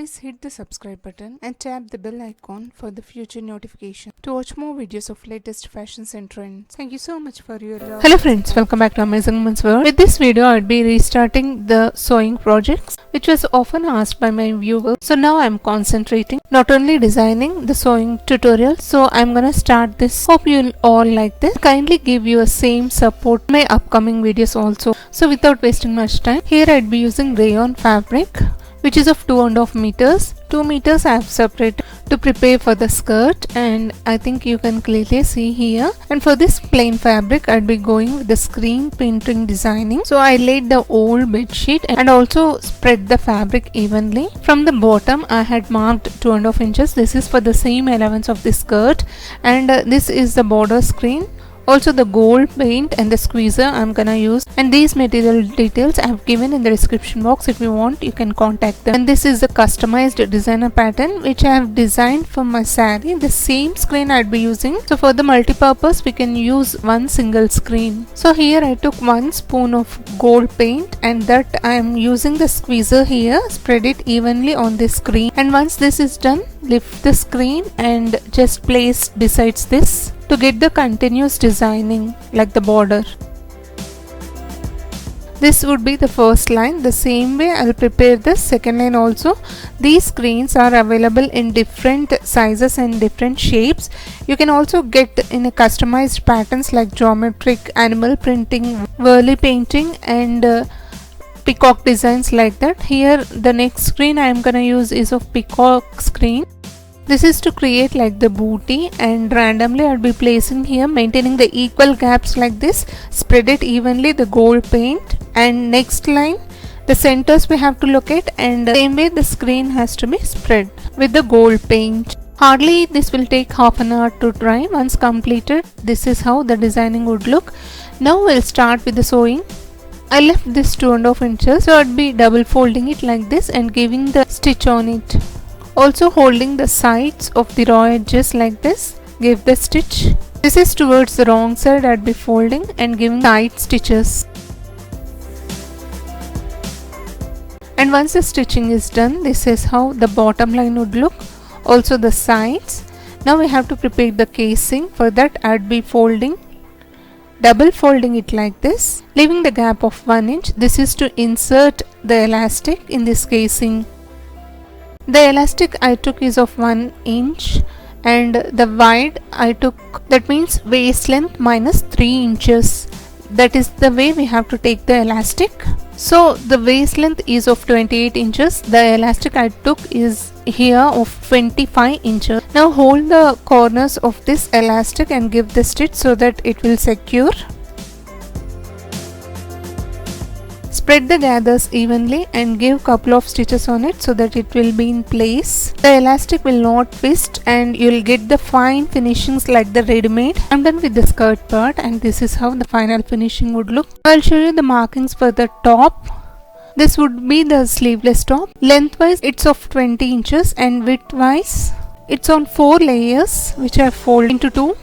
Please hit the subscribe button and tap the bell icon for the future notification to watch more videos of latest fashions and trends. Thank you so much for your love. Hello friends, welcome back to Amazing Women's World. With this video, I'd be restarting the sewing projects which was often asked by my viewers. So now I'm concentrating not only designing the sewing tutorial. So I'm gonna start this. Hope you'll all like this. Kindly give your same support in my upcoming videos also. So without wasting much time, here I'd be using rayon fabric which is of 2.5 meters. 2 meters I have separated to prepare for the skirt, and I think you can clearly see here. And for this plain fabric I'd be going with the screen printing designing. So I laid the old bed sheet and also spread the fabric evenly. From the bottom I had marked 2.5 inches. This is for the seam allowance of the skirt, and this is the border screen. Also the gold paint and the squeezer I'm gonna use, and these material details I have given in the description box. If you want, you can contact them. And this is the customized designer pattern which I have designed for my saree. The same screen I'd be using. So for the multi-purpose we can use one single screen. So here I took 1 spoon of gold paint, and that I am using the squeezer here. Spread it evenly on the screen, and once this is done, lift the screen and just place besides this to get the continuous designing like the border. This would be the first line. The same way I'll prepare the second line also. These screens are available in different sizes and different shapes. You can also get in a customized patterns like geometric, animal printing, whirly painting, and peacock designs like that. Here the next screen I am gonna use is of peacock screen. This is to create like the booty, and randomly I'll be placing here, maintaining the equal gaps like this. Spread it evenly, the gold paint, and next line the centers we have to locate, and same way the screen has to be spread with the gold paint. Hardly this will take half an hour to dry. Once completed, this is how the designing would look. Now we'll start with the sewing. I left this 2.5 inches, so I'd be double folding it like this and giving the stitch on it. Also holding the sides of the raw edges like this, give the stitch. This is towards the wrong side. I'd be folding and giving side stitches. And once the stitching is done, this is how the bottom line would look. Also the sides. Now we have to prepare the casing. For that I'd be folding, double folding it like this, leaving the gap of 1 inch. This is to insert the elastic in this casing. The elastic I took is of 1 inch, and the wide I took, that means waist length minus 3 inches. That is the way we have to take the elastic. So the waist length is of 28 inches. The elastic I took is here of 25 inches. Now hold the corners of this elastic and give the stitch so that it will secure. Spread the gathers evenly and give couple of stitches on it so that it will be in place. The elastic will not twist and you will get the fine finishings like the ready-made. I'm done with the skirt part, and this is how the final finishing would look. I'll show you the markings for the top. This would be the sleeveless top. Lengthwise it's of 20 inches and widthwise it's on 4 layers which I fold into 2.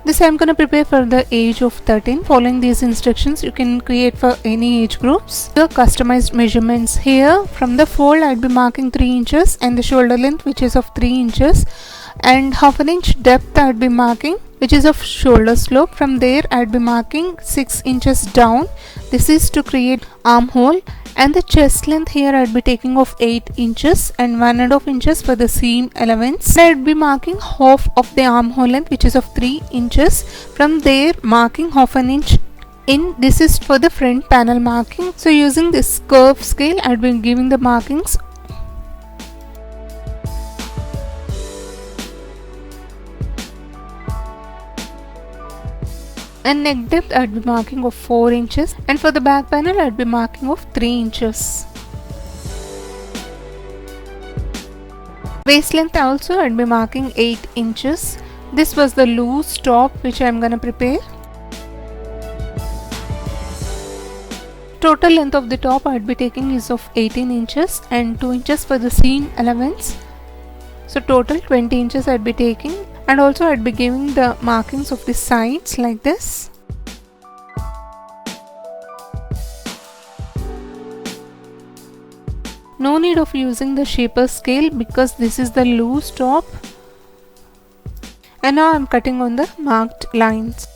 This I am going to prepare for the age of 13. Following these instructions you can create for any age groups. The customized measurements here, from the fold I'll be marking 3 inches and the shoulder length which is of 3 inches, and half an inch depth I'll be marking which is of shoulder slope. From there I'll be marking 6 inches down. This is to create armhole, and the chest length here I'd be taking of 8 inches and 1.5 inches for the seam allowance. I'd be marking half of the armhole length which is of 3 inches. From there marking half an inch in. This is for the front panel marking. So using this curve scale I'd be giving the markings. And neck depth I'd be marking of 4 inches, and for the back panel I'd be marking of 3 inches. Waist length also I'd be marking 8 inches. This was the loose top which I'm gonna prepare. Total length of the top I'd be taking is of 18 inches and 2 inches for the seam allowance. So total 20 inches I'd be taking. And also I'd be giving the markings of the sides like this. No need of using the shaper scale because this is the loose top. And now I'm cutting on the marked lines.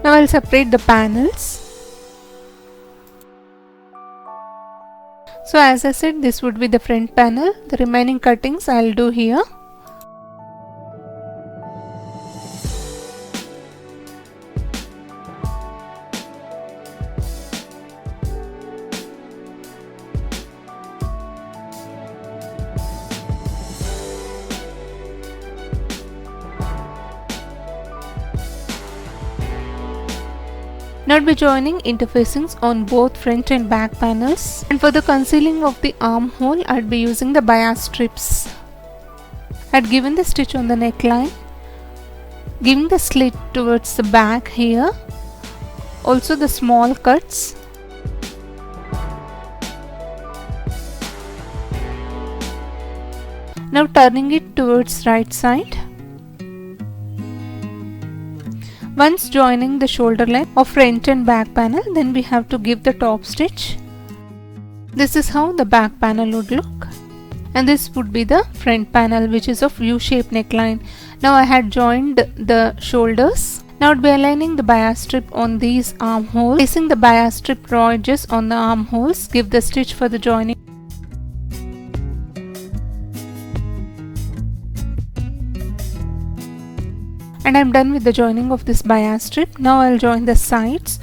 Now I'll separate the panels. So as I said, this would be the front panel. The remaining cuttings I'll do here. Now I'll be joining interfacings on both front and back panels, and for the concealing of the armhole I'd be using the bias strips. I'd given the stitch on the neckline, giving the slit towards the back here, also the small cuts. Now turning it towards right side. Once joining the shoulder line of front and back panel, then we have to give the top stitch. This is how the back panel would look. And this would be the front panel, which is of U-shaped neckline. Now I had joined the shoulders. Now I'd be aligning the bias strip on these armholes. Placing the bias strip raw edges on the armholes, give the stitch for the joining. And I'm done with the joining of this bias strip. Now I'll join the sides.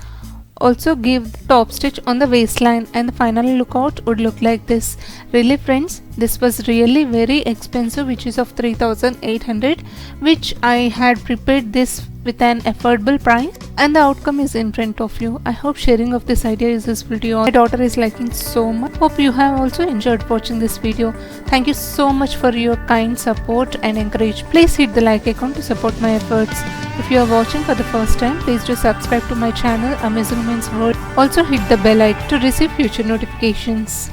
Also give the top stitch on the waistline, and the final lookout would look like this. Really friends, this was really very expensive, which is of 3,800, which I had prepared this with an affordable price, and the outcome is in front of you. I hope sharing of this idea is useful to you all. My daughter is liking so much. Hope you have also enjoyed watching this video. Thank you so much for your kind support and encouragement. Please hit the like icon to support my efforts. If you are watching for the first time, please do subscribe to my channel Amazing Women's World. Also hit the bell icon to receive future notifications.